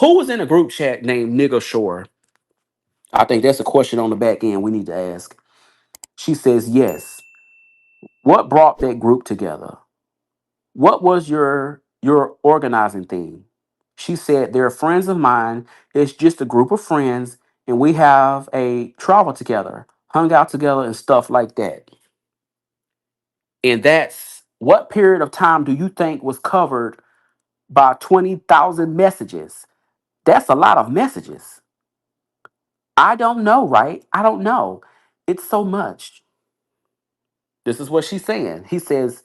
Who was in a group chat named Nigga Shore? I think that's a question on the back end we need to ask. She says, yes. What brought that group together? What was your organizing theme? She said, they're friends of mine. It's just a group of friends, and we have a travel together, hung out together, and stuff like that. And that's what period of time do you think was covered by 20,000 messages? That's a lot of messages. I don't know, right? I don't know. It's so much. This is what she's saying. He says,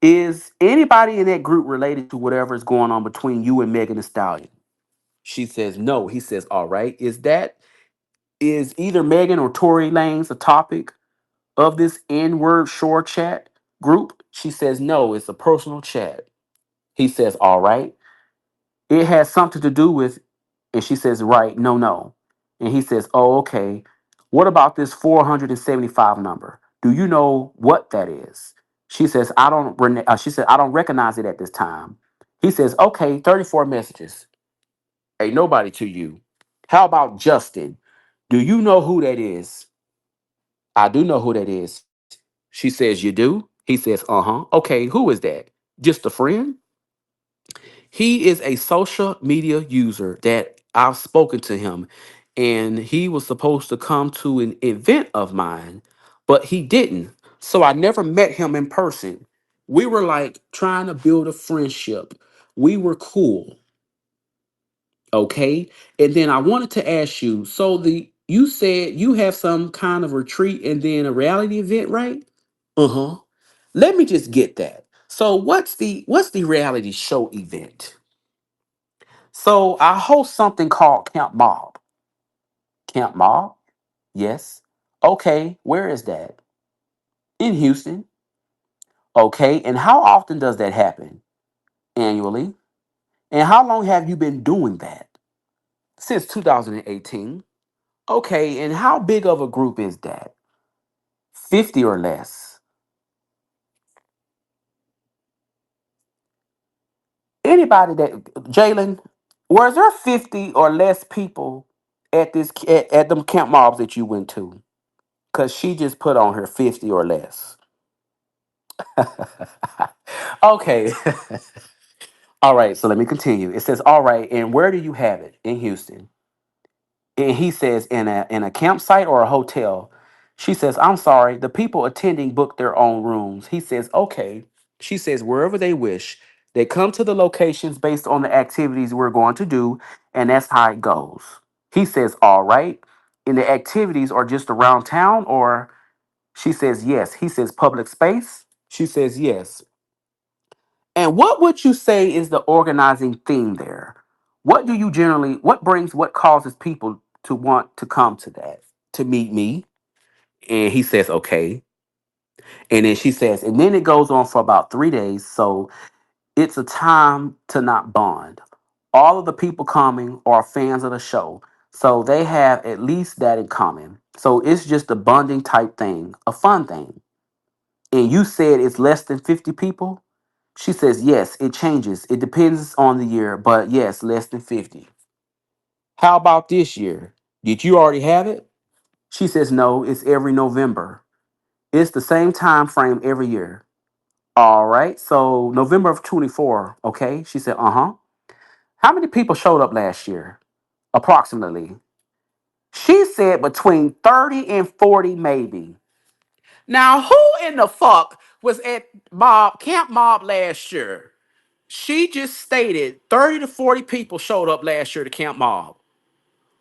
is anybody in that group related to whatever is going on between you and Megan Thee Stallion? She says, no. He says, all right. Is either Megan or Tori Lanez a topic of this N-word shore chat group? She says, no, it's a personal chat. He says, all right. It has something to do with, and she says, right, no, no. And he says, oh, okay. What about this 475 number? Do you know what that is? She says, she said, I don't recognize it at this time. He says, okay, 34 messages. Ain't nobody to you. How about Justin? Do you know who that is? I do know who that is. She says, you do? He says, uh-huh. Okay, who is that? Just a friend? He is a social media user that I've spoken to him, and he was supposed to come to an event of mine, but he didn't. So I never met him in person. We were like trying to build a friendship. We were cool. Okay. And then I wanted to ask you, so you said you have some kind of retreat and then a reality event, right? Uh-huh. Let me just get that. So what's the reality show event? So I host something called Camp Mob. Camp Mob? Yes. Okay, where is that? In Houston. Okay, and how often does that happen? Annually. And how long have you been doing that? Since 2018. Okay, and how big of a group is that? 50 or less. Anybody that Jalen, was there 50 or less people at them camp mobs that you went to? Cause she just put on her 50 or less. Okay. All right, so let me continue. It says, all right, and where do you have it? In Houston. And he says, in a campsite or a hotel. She says, I'm sorry, the people attending book their own rooms. He says, okay. She says, wherever they wish. They come to the locations based on the activities we're going to do, and that's how it goes. He says, all right. And the activities are just around town, or she says, yes. He says, public space. She says, yes. And what would you say is the organizing theme there? What causes people to want to come to that, to meet me? And he says, okay. And then she says, and then it goes on for about 3 days. So it's a time to not bond. All of the people coming are fans of the show. So they have at least that in common. So it's just a bonding type thing, a fun thing. And you said it's less than 50 people? She says, yes, it changes. It depends on the year, but yes, less than 50. How about this year? Did you already have it? She says, no, it's every November. It's the same time frame every year. All right, so November of 24, okay? She said, uh-huh. How many people showed up last year? Approximately. She said between 30 and 40, maybe. Now, who in the fuck was at Camp Mob last year? She just stated 30 to 40 people showed up last year to Camp Mob.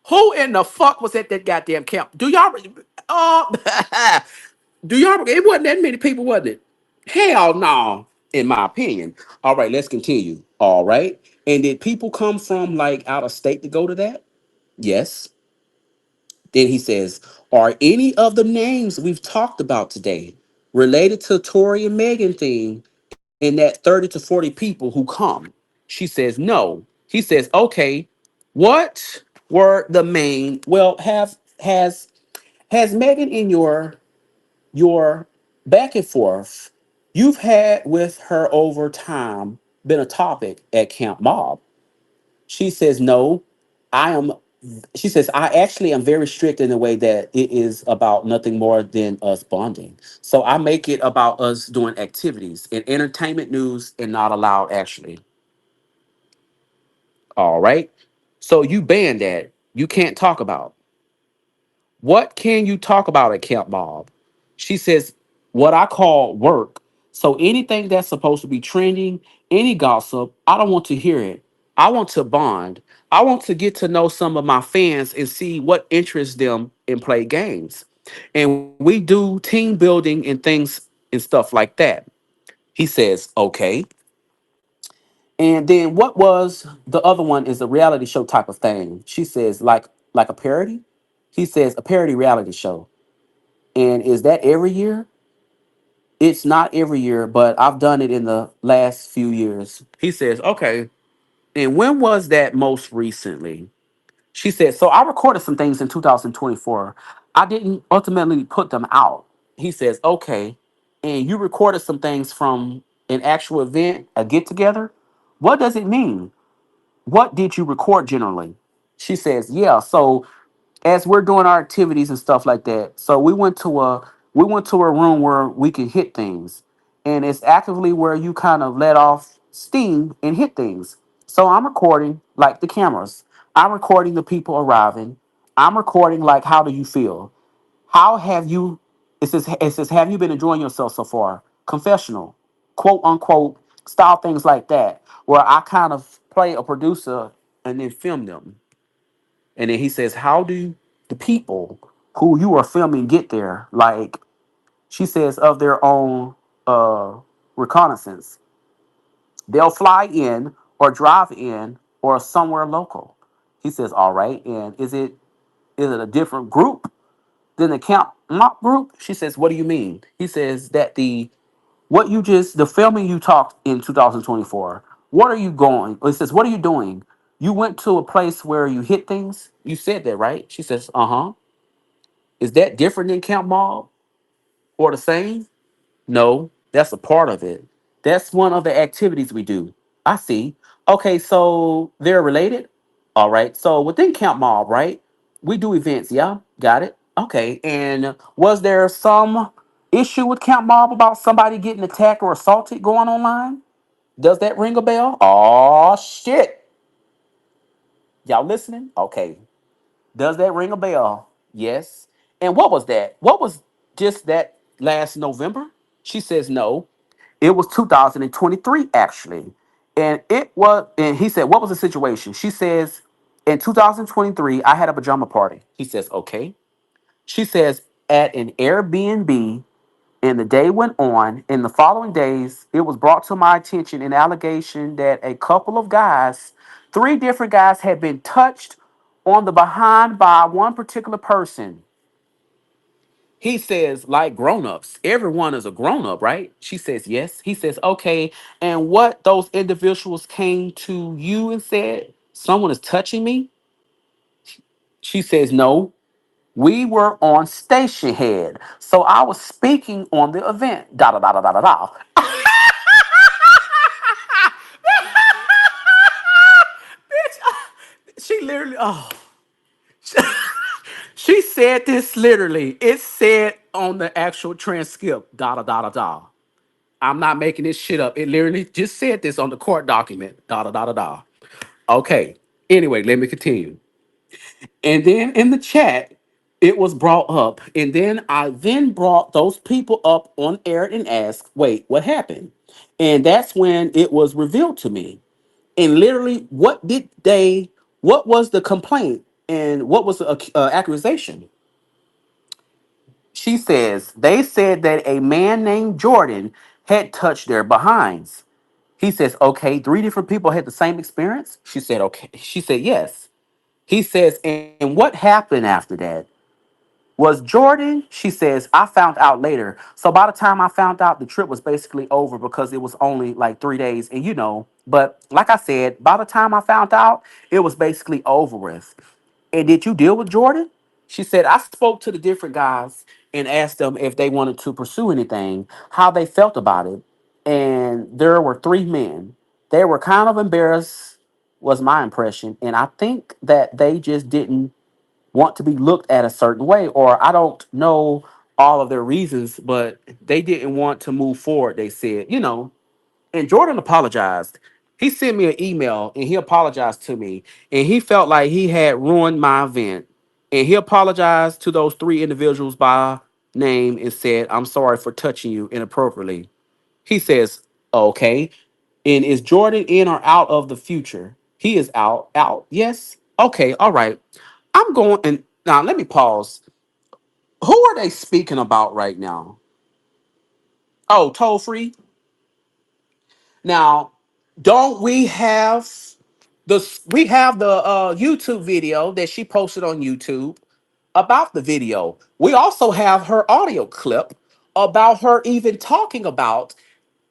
Who in the fuck was at that goddamn camp? Uh, do y'all, it wasn't that many people, wasn't it? Hell no, in my opinion. All right, let's continue. All right. And did people come from like out of state to go to that? Yes. Then he says, are any of the names we've talked about today related to Tori and Megan thing and that 30 to 40 people who come? She says, no. He says, okay, what were the main, well, has Megan in your back and forth you've had with her over time been a topic at Camp Mob? She says, no. I am, she says, I actually am very strict in the way that it is about nothing more than us bonding. So I make it about us doing activities and entertainment news and not allowed actually. All right. So you ban that. You can't talk about. What can you talk about at Camp Bob? She says, what I call work. So anything that's supposed to be trending, any gossip, I don't want to hear it. I want to bond. I want to get to know some of my fans and see what interests them and play games. And we do team building and things and stuff like that. He says, okay. And then what was the other one is a reality show type of thing. She says, like a parody. He says a parody reality show. And is that every year? It's not every year, but I've done it in the last few years. He says, okay. And when was that most recently? She said, so I recorded some things in 2024. I didn't ultimately put them out. He says, okay. And you recorded some things from an actual event, a get together. What does it mean? What did you record generally? She says, yeah. So as we're doing our activities and stuff like that, so we went to a room where we can hit things. And it's actively where you kind of let off steam and hit things. So I'm recording like the cameras. I'm recording the people arriving. I'm recording like how do you feel? How have you it says have you been enjoying yourself so far? Confessional, quote unquote, style things like that, where I kind of play a producer and then film them. And then he says, how do the people who you are filming get there? Like she says, of their own uh reconnaissance. They'll fly in or drive in or somewhere local. He says, all right. And is it a different group than the Camp Mock group? She says, what do you mean? He says that the filming you talked in 2024, what are you going? It says, what are you doing? You went to a place where you hit things? You said that, right? She says, uh-huh. Is that different than Camp Mob or the same? No, that's a part of it. That's one of the activities we do. I see. Okay, so they're related? All right. So within Camp Mob, right? We do events, yeah? Got it. Okay. And was there some issue with Camp Mob about somebody getting attacked or assaulted going online? Does that ring a bell? Oh shit. Y'all listening? Okay. Does that ring a bell? Yes. And what was that? What was just that last November? She says no. It was 2023 actually. And he said, what was the situation? She says, in 2023, I had a pajama party. He says, okay. She says, at an Airbnb, and the day went on. In the following days, it was brought to my attention an allegation that a couple of guys, three different guys, had been touched on the behind by one particular person. He says, like grown-ups, everyone is a grown-up, right? She says, yes. He says, okay. And what those individuals came to you and said, someone is touching me? She says, no. We were on station head. So I was speaking on the event. Da da da da da da da. She literally, oh, she said this literally. It said on the actual transcript, da da da da da. I'm not making this shit up. It literally just said this on the court document, da da da da da. Okay. Anyway, let me continue. And then in the chat, it was brought up. And then I then brought those people up on air and asked, wait, what happened? And that's when it was revealed to me. And literally, what was the complaint? And what was the accusation? She says, they said that a man named Jordan had touched their behinds. He says, okay, three different people had the same experience. She said, okay. She said, yes. He says, and what happened after that? Was Jordan? She says, I found out later. So by the time I found out, the trip was basically over because it was only like 3 days. And but like I said, by the time I found out, it was basically over with. And did you deal with Jordan? She said, I spoke to the different guys and asked them if they wanted to pursue anything, how they felt about it. And there were three men. They were kind of embarrassed was my impression. And I think that they just didn't want to be looked at a certain way, or I don't know all of their reasons, but they didn't want to move forward. They said, and Jordan apologized. He sent me an email and he apologized to me, and he felt like he had ruined my event. And he apologized to those three individuals by name and said, "I'm sorry for touching you inappropriately." He says, "Okay. And is Jordan in or out of the future?" He is out, out. Yes. Okay. All right. I'm going, and now let me pause. Who are they speaking about right now? Oh, toll free. Now, don't we have the YouTube video that she posted on YouTube about the video. We also have her audio clip about her even talking about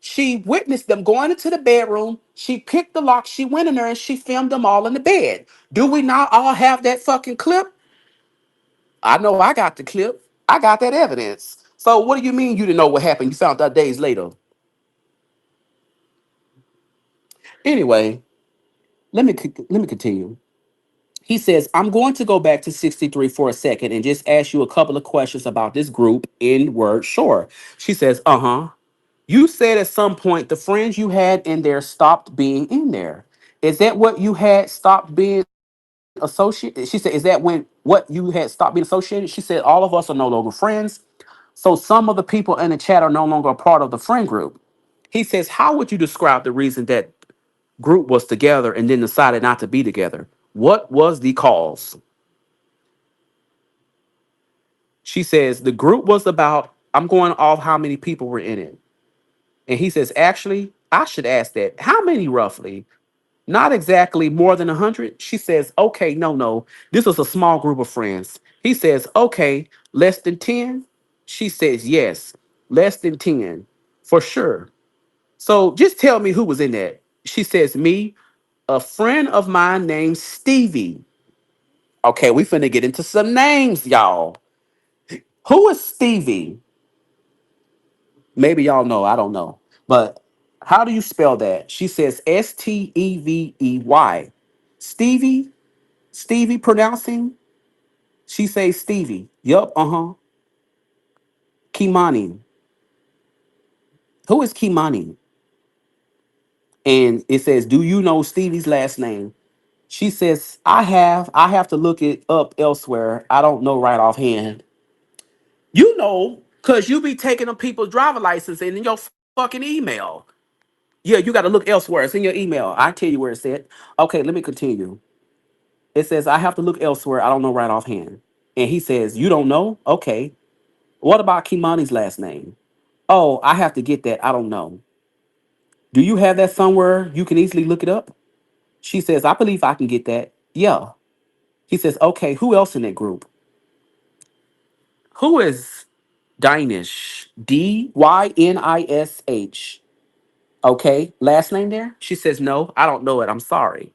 she witnessed them going into the bedroom. She picked the lock. She went in there and she filmed them all in the bed. Do we not all have that fucking clip? I know I got the clip. I got that evidence. So what do you mean you didn't know what happened? You found out days later. Anyway, let me continue. He says, "I'm going to go back to 63 for a second and just ask you a couple of questions about this group in word sure." She says, "Uh-huh. You said at some point the friends you had in there stopped being in there. Is that what you had stopped being associated?" She said, "Is that when what you had stopped being associated?" She said, "All of us are no longer friends. So some of the people in the chat are no longer a part of the friend group." He says, "How would you describe the reason that group was together and then decided not to be together? What was the cause?" She says, "The group was about, I'm going off how many people were in it." And he says, "Actually, I should ask that. How many roughly? Not exactly more than 100." She says, "Okay, no, no. This was a small group of friends." He says, "Okay, less than 10?" She says, "Yes, less than 10, for sure. So just tell me who was in that." She says, "Me, a friend of mine named Stevie." Okay, we finna get into some names, y'all. Who is Stevie? Maybe y'all know, I don't know. But how do you spell that? She says Stevey. Stevie? Stevie pronouncing? She says Stevie. Yup, uh-huh. Kimani. Who is Kimani? And it says, "Do you know Stevie's last name?" She says, I have to look it up elsewhere. I don't know right offhand." You know, because you be taking them people's driver license and in your fucking email. Yeah, you got to look elsewhere. It's in your email. I tell you where it's at. Okay, let me continue. It says, "I have to look elsewhere. I don't know right offhand." And he says, "You don't know? Okay. What about Kimani's last name?" "Oh, I have to get that. I don't know. Do you have that somewhere you can easily look it up?" She says, "I believe I can get that. Yeah." He says, "Okay, who else in that group?" Who is Dynish? Dynish. Okay, last name there? She says, "No, I don't know it. I'm sorry."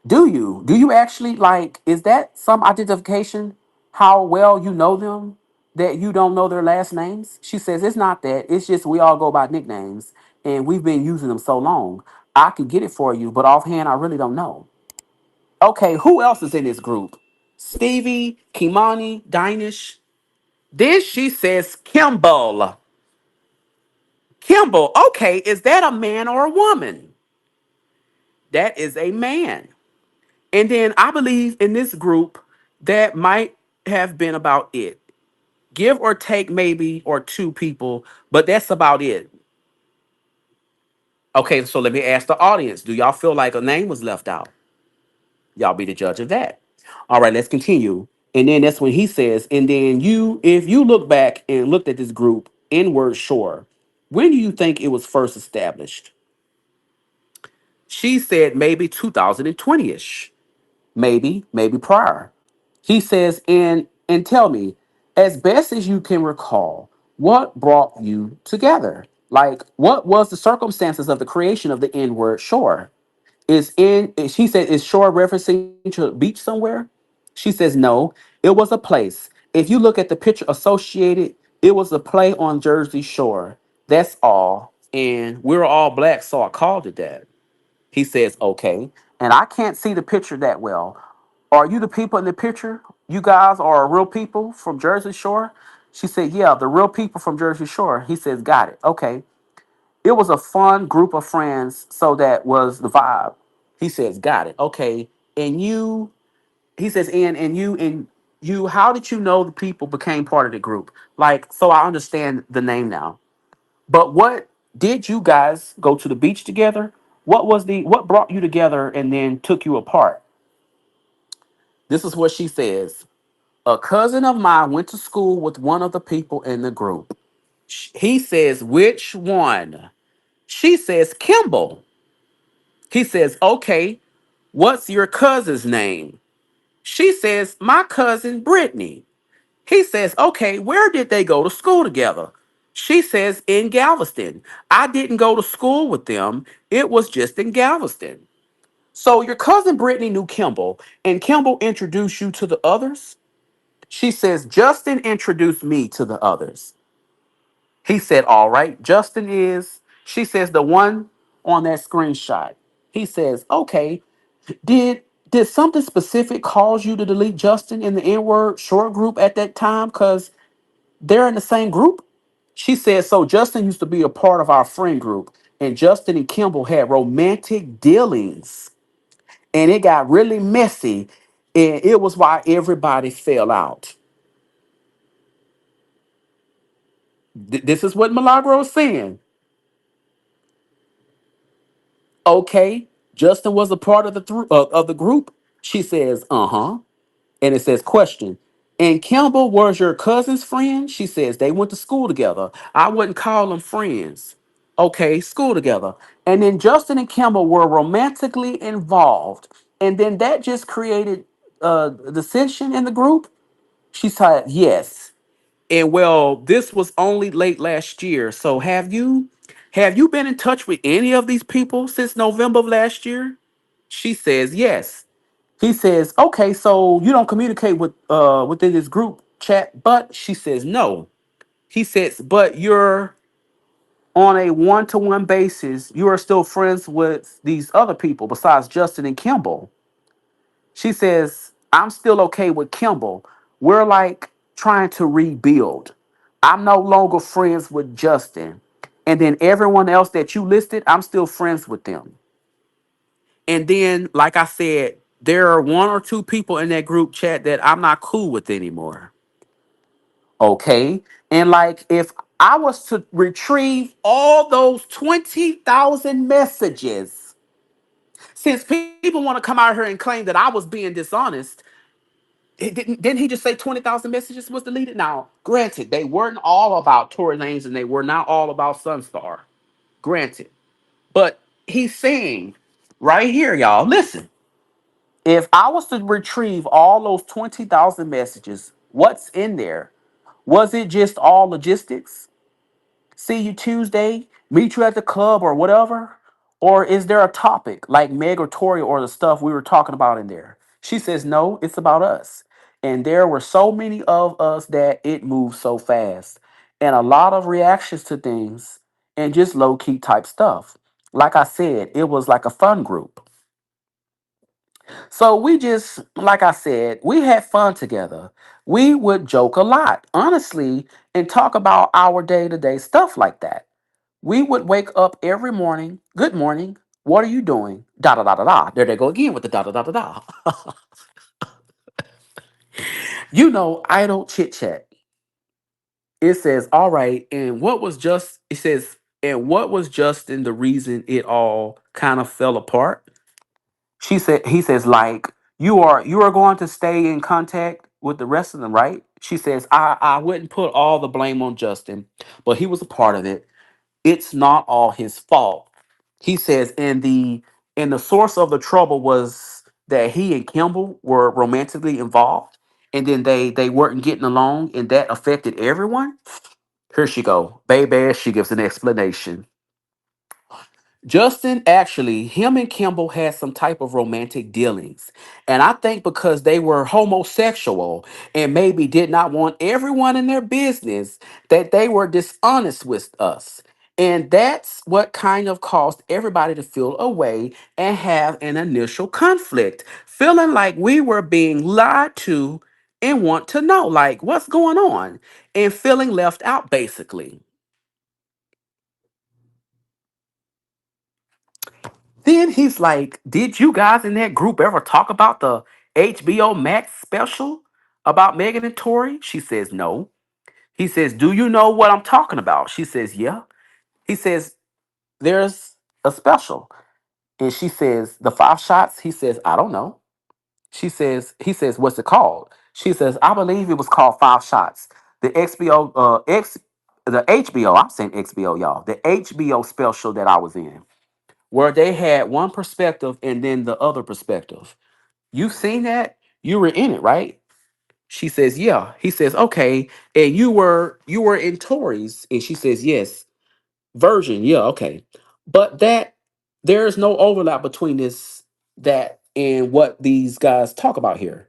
Do you? Do you actually like, is that some identification how well you know them that you don't know their last names? She says, "It's not that. It's just we all go by nicknames and we've been using them so long. I could get it for you, but offhand, I really don't know." Okay, who else is in this group? Stevie, Kimani, Dynish. Then she says, Kimball. Kimball, okay, is that a man or a woman? That is a man. And then I believe in this group that might have been about it. Give or take maybe or two people, but that's about it. Okay, so let me ask the audience. Do y'all feel like a name was left out? Y'all be the judge of that. All right, let's continue. And then that's when he says, and then if you look back and looked at this group, Inward Shore, when do you think it was first established? She said maybe 2020-ish. Maybe prior. He says, and tell me, as best as you can recall, what brought you together? Like, what was the circumstances of the creation of the N-word shore? She said, "Is shore referencing to a beach somewhere?" She says, "No, it was a place. If you look at the picture associated, it was a play on Jersey Shore. That's all. And we're all black, so I called it that." He says, okay. And I can't see the picture that well. Are you the people in the picture? You guys are real people from Jersey Shore? She said, yeah, the real people from Jersey Shore. He says, got it. Okay. It was a fun group of friends, so that was the vibe. He says, got it. Okay. And you, he says, and you, how did you know the people became part of the group? Like, so I understand the name now. But what did you guys go to the beach together? What brought you together and then took you apart? This is what she says. A cousin of mine went to school with one of the people in the group. He says, which one? She says, Kimball. He says, okay, what's your cousin's name? She says, my cousin Brittany. He says, okay, where did they go to school together? She says, in Galveston. I didn't go to school with them. It was just in Galveston. So your cousin Brittany knew Kimball, and Kimball introduced you to the others? She says, Justin introduced me to the others. He said, all right, Justin is, she says, the one on that screenshot. He says, okay, did something specific cause you to delete Justin in the N-word short group at that time? Because they're in the same group? She said, so Justin used to be a part of our friend group, and Justin and Kimball had romantic dealings, and it got really messy, and it was why everybody fell out. This is what Milagro is saying. Okay, Justin was a part of of the group. She says, uh-huh. And it says, question. And Campbell was your cousin's friend? She says, they went to school together. I wouldn't call them friends. Okay, school together. And then Justin and Campbell were romantically involved. And then that just created dissension in the group? She said, yes. And well, this was only late last year. So have you been in touch with any of these people since November of last year? She says, yes. He says, okay, so you don't communicate with within this group chat, but she says no. He says, but you're on a one-to-one basis, you are still friends with these other people besides Justin and Kimball. She says, I'm still okay with Kimball. We're like trying to rebuild. I'm no longer friends with Justin. And then everyone else that you listed, I'm still friends with them. And then, like I said, there are one or two people in that group chat that I'm not cool with anymore. Okay. And like, if I was to retrieve all those 20,000 messages, since people want to come out here and claim that I was being dishonest, didn't he just say 20,000 messages was deleted? Now, granted, they weren't all about Tory Lanez and they were not all about Sunstar. Granted. But he's saying right here, y'all, listen. If I was to retrieve all those 20,000 messages, what's in there? Was it just all logistics? See you Tuesday, meet you at the club or whatever? Or is there a topic like Meg or Tori or the stuff we were talking about in there? She says, no, it's about us. And there were so many of us that it moved so fast. And a lot of reactions to things and just low key type stuff. Like I said, it was like a fun group. So we just, like I said, we had fun together. We would joke a lot, honestly, and talk about our day to day stuff like that. We would wake up every morning. Good morning. What are you doing? Da da da da da. There they go again with the da da da da da. Idle chit chat. It says, all right, and what was just, it says, and what was just in the reason it all kind of fell apart? He says, like, you are going to stay in contact with the rest of them, right? She says, I wouldn't put all the blame on Justin, but he was a part of it. It's not all his fault. He says, and the source of the trouble was that he and Kimball were romantically involved, and then they weren't getting along, and that affected everyone. Here she go. Baby, she gives an explanation. Justin actually, him and Kimball had some type of romantic dealings. And I think because they were homosexual and maybe did not want everyone in their business, that they were dishonest with us. And that's what kind of caused everybody to feel away and have an initial conflict, feeling like we were being lied to and want to know, like, what's going on, and feeling left out, basically. Then he's like, did you guys in that group ever talk about the HBO Max special about Megan and Tori? She says, no. He says, do you know what I'm talking about? She says, yeah. He says, there's a special. And she says, the 5 shots? He says, I don't know. He says, what's it called? She says, I believe it was called 5 shots. The the HBO, I'm saying XBO, y'all. The HBO special that I was in, where they had one perspective and then the other perspective. You've seen that? You were in it, right? She says, yeah. He says, okay. And you were in Tori's. And she says, yes. Version, yeah, okay. But that there's no overlap between that and what these guys talk about here.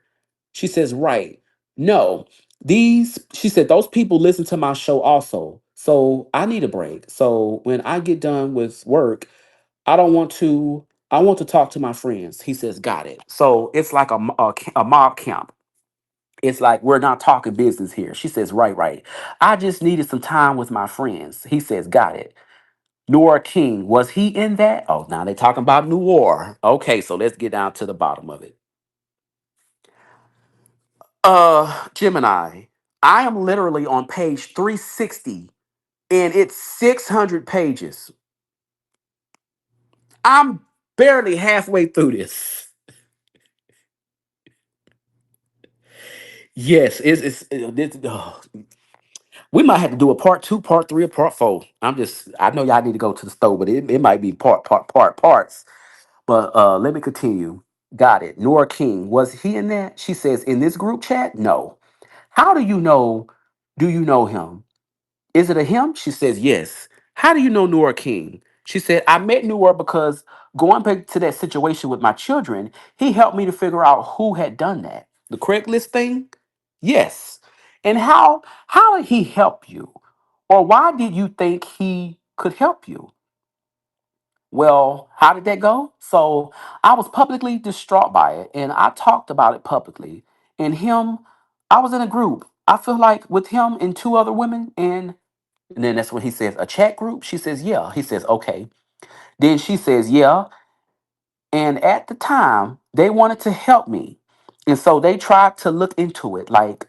She says, right. No. She said, those people listen to my show also. So I need a break. So when I get done with work, I don't want to, I want to talk to my friends. He says, got it. So it's like a mob camp. It's like we're not talking business here. She says, right, right. I just needed some time with my friends. He says, got it. Norah King, was he in that? Oh, now they're talking about Noir. Okay, so let's get down to the bottom of it. Gemini, I am literally on page 360 and it's 600 pages. I'm barely halfway through this. Yes, we might have to do a part two, part three, or part four. I know y'all need to go to the store, but it might be parts. But let me continue. Got it. Norah King, was he in that? She says, in this group chat? No. How do you know? Do you know him? Is it a him? She says, yes. How do you know Norah King? She said, I met Norah because going back to that situation with my children, he helped me to figure out who had done that. The Craigslist thing? Yes. And how did he help you? Or why did you think he could help you? Well, how did that go? So I was publicly distraught by it and I talked about it publicly. And I was in a group. I feel like with him and 2 other women, and then that's when he says, a chat group? She says, yeah. He says, okay. Then she says, yeah. And at the time, they wanted to help me. And so they tried to look into it like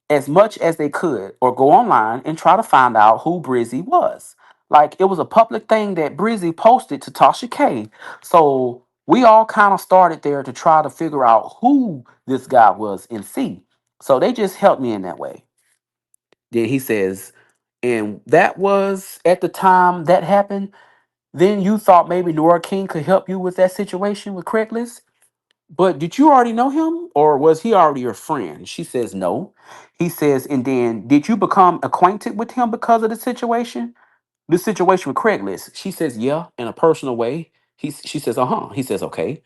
as much as they could or go online and try to find out who Brizzy was. Like it was a public thing that Brizzy posted to Tasha K. So we all kind of started there to try to figure out who this guy was and see. So they just helped me in that way. Then he says, and that was at the time that happened. Then you thought maybe Norah King could help you with that situation with Craigslist. But did you already know him or was he already your friend? She says no. He says, and then did you become acquainted with him because of the situation? The situation with Craigslist. She says, yeah, in a personal way. She says, uh-huh. He says, okay.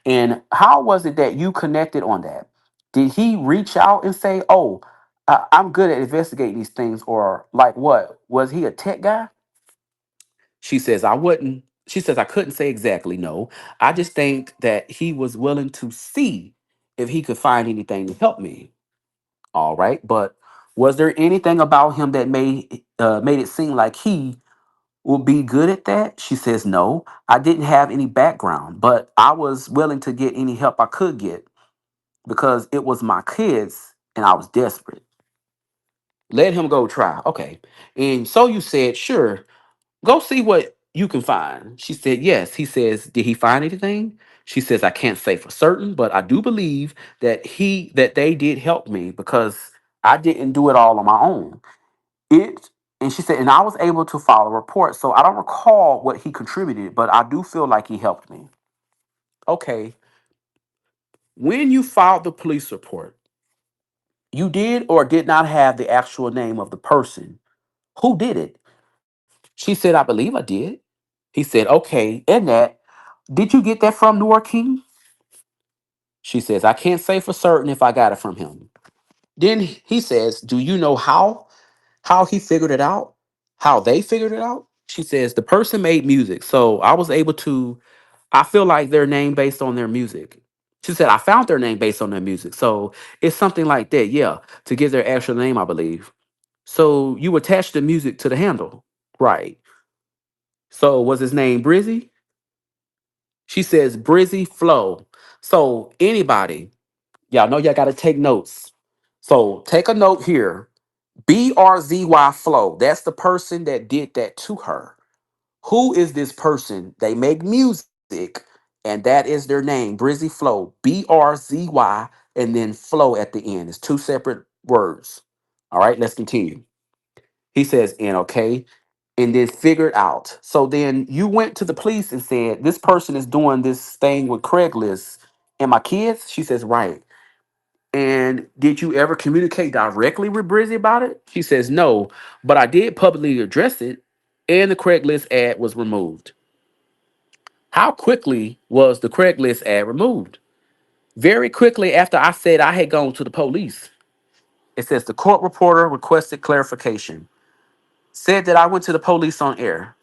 And how was it that you connected on that? Did he reach out and say, oh, I'm good at investigating these things? Or like what? Was he a tech guy? She says, I wouldn't. She says, I couldn't say exactly no. I just think that he was willing to see if he could find anything to help me. All right. But was there anything about him that made it seem like he would be good at that? She says, no, I didn't have any background, but I was willing to get any help I could get because it was my kids and I was desperate. Let him go try. Okay. And so you said, sure. Go see what you can find. She said, yes. He says, did he find anything? She says, I can't say for certain, but I do believe that they did help me because I didn't do it all on my own. It and she said, and I was able to file a report. So I don't recall what he contributed, but I do feel like he helped me. Okay. When you filed the police report, you did or did not have the actual name of the person. Who did it? She said, I believe I did. He said, okay, and that. Did you get that from Norah King? She says, I can't say for certain if I got it from him. Then he says, do you know how he figured it out? How they figured it out? She says the person made music, so I was able to. I feel like their name based on their music. She said I found their name based on their music, so it's something like that. Yeah, to get their actual name, I believe. So you attach the music to the handle, right? So was his name Brizzy? She says Brizzy Flow. So anybody, y'all know y'all got to take notes. So take a note here. BRZY Flow. That's the person that did that to her. Who is this person? They make music, and that is their name, Brizzy Flow. BRZY, and then Flow at the end. It's two separate words. All right, let's continue. He says, and okay, and then figured out. So then you went to the police and said, this person is doing this thing with Craigslist and my kids? She says, right. And did you ever communicate directly with Brizzy about it? She says, no, but I did publicly address it, and the Craigslist ad was removed. How quickly was the Craigslist ad removed? Very quickly after I said I had gone to the police. It says the court reporter requested clarification, said that I went to the police on air.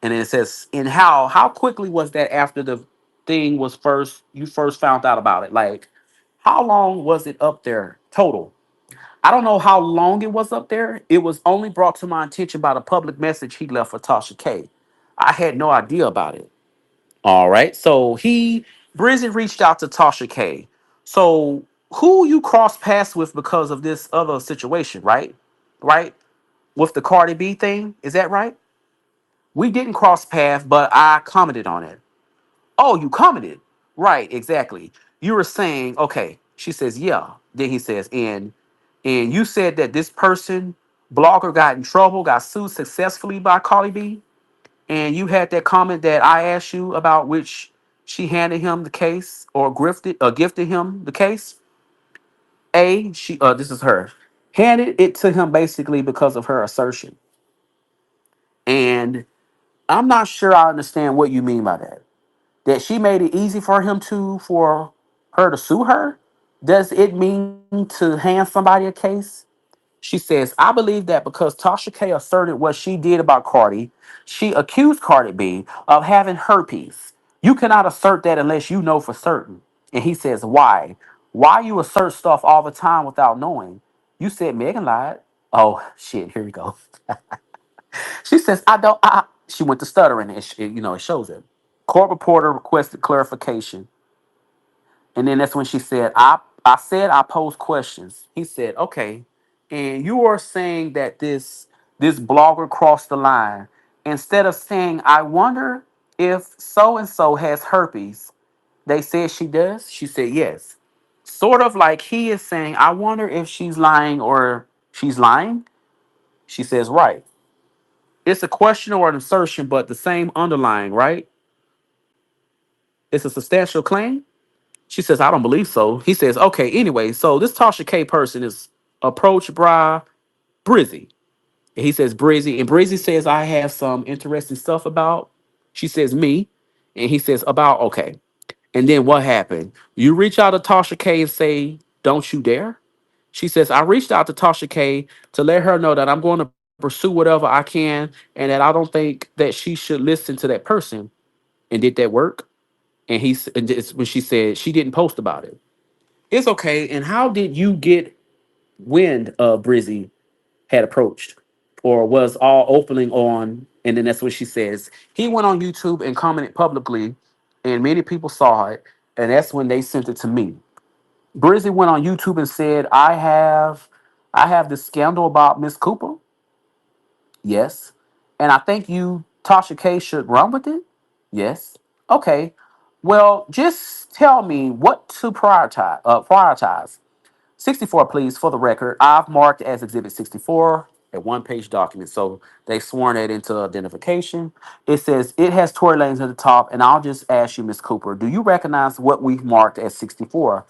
And then it says, and how quickly was that after the thing was first, you first found out about it? Like, how long was it up there total? I don't know how long it was up there. It was only brought to my attention by the public message he left for Tasha K. I had no idea about it. All right. So Brizzy reached out to Tasha K. So who you cross paths with because of this other situation, right? Right? With the Cardi B thing. Is that right? We didn't cross paths, but I commented on it. Oh, you commented. Right, exactly. You were saying, okay. She says, yeah. Then he says, and you said that this person, blogger, got in trouble, got sued successfully by Cardi B. And you had that comment that I asked you about, which she handed him the case or gifted him the case. This is her. Handed it to him basically because of her assertion. And I'm not sure I understand what you mean by that. That she made it easy for her to sue her? Does it mean to hand somebody a case? She says, I believe that because Tasha K asserted what she did about Cardi, she accused Cardi B of having herpes. You cannot assert that unless you know for certain. And he says, why? Why you assert stuff all the time without knowing? You said Megan lied. Oh shit, here we go. She says, I don't she went to stuttering, and it shows it. Court reporter requested clarification. And then that's when she said, I said I posed questions. He said, okay. And you are saying that this blogger crossed the line. Instead of saying, I wonder if so and so has herpes, they said she does. She said yes. Sort of like he is saying, I wonder if she's lying or she's lying. She says, right. It's a question or an assertion, but the same underlying, right? It's a substantial claim. She says, I don't believe so. He says, okay, anyway, so this Tasha K person is approached by Brizzy. And he says, Brizzy. And Brizzy says, I have some interesting stuff about, she says, me. And he says, about, okay. And then what happened? You reach out to Tasha K and say, don't you dare. She says, I reached out to Tasha K to let her know that I'm going to pursue whatever I can and that I don't think that she should listen to that person. And did that work? And it's when she said she didn't post about it. It's okay. And how did you get wind of Brizzy had approached or was all opening on? And then that's what she says. He went on YouTube and commented publicly, and many people saw it. And that's when they sent it to me. Brizzy went on YouTube and said, I have this scandal about Miss Cooper. Yes. And I think you, Tasha K, should run with it. Yes. Okay. Well, just tell me what to prioritize. 64, please, for the record. I've marked as Exhibit 64 a one-page document. So they sworn it into identification. It says it has Tory Lanez at the top, and I'll just ask you, Miss Cooper, do you recognize what we've marked as 64?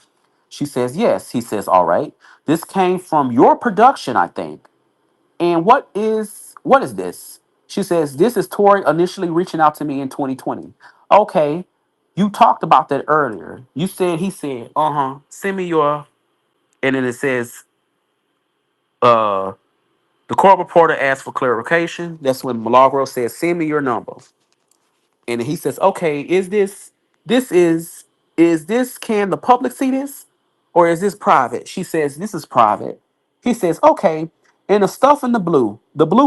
She says yes. He says, all right. This came from your production, I think. And what is this? She says, this is Tori initially reaching out to me in 2020. Okay. You talked about that earlier. He said, send me your, and then it says, uh, The court reporter asked for clarification. That's when Milagro says, "Send me your number." And he says, "Okay, this is this can the public see this or is this private?" She says, "This is private." He says, "Okay, and the stuff in the blue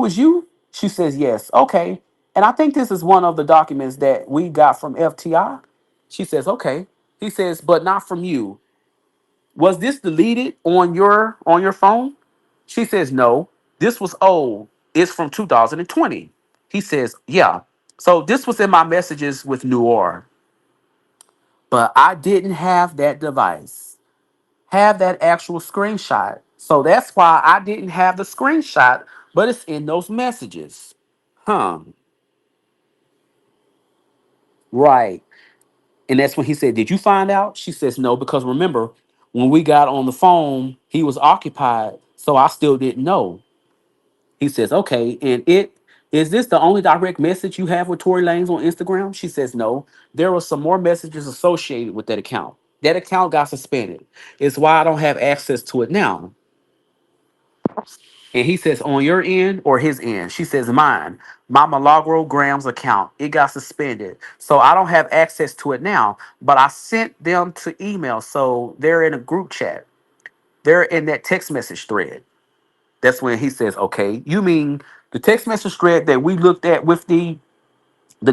is you?" She says, "Yes." "Okay, and I think this is one of the documents that we got from FTI." She says, "Okay." He says, "But not from you. Was this deleted on your phone?" She says, "No, this was old. It's from 2020." He says, "Yeah. So this was in my messages with Noir, but I didn't have that device, have that actual screenshot. So that's why I didn't have the screenshot, but it's in those messages." Huh. Right. And that's when he said, "Did you find out?" She says, "No, because remember, when we got on the phone, he was occupied, so I still didn't know." He says, "Okay, and it is this the only direct message you have with Tory Lanez on Instagram?" She says, "No, there were some more messages associated with that account. That account got suspended. It's why I don't have access to it now." And he says, "On your end or his end?" She says, "Mine. My Milagro Gramz account. It got suspended. So I don't have access to it now. But I sent them to email. So they're in a group chat. They're in that text message thread." That's when he says, "Okay, you mean the text message thread that we looked at with the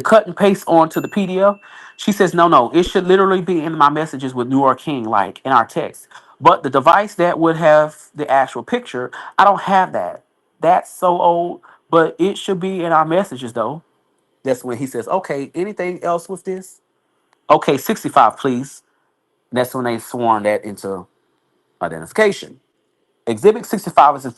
cut and paste onto the PDF?" She says, "No, no, it should literally be in my messages with Norah King, like in our text. But the device that would have the actual picture, I don't have that. That's so old, but it should be in our messages though." That's when he says, "Okay, anything else with this?" "Okay, 65, please." And that's when they sworn that into identification. Exhibit 65 is in front.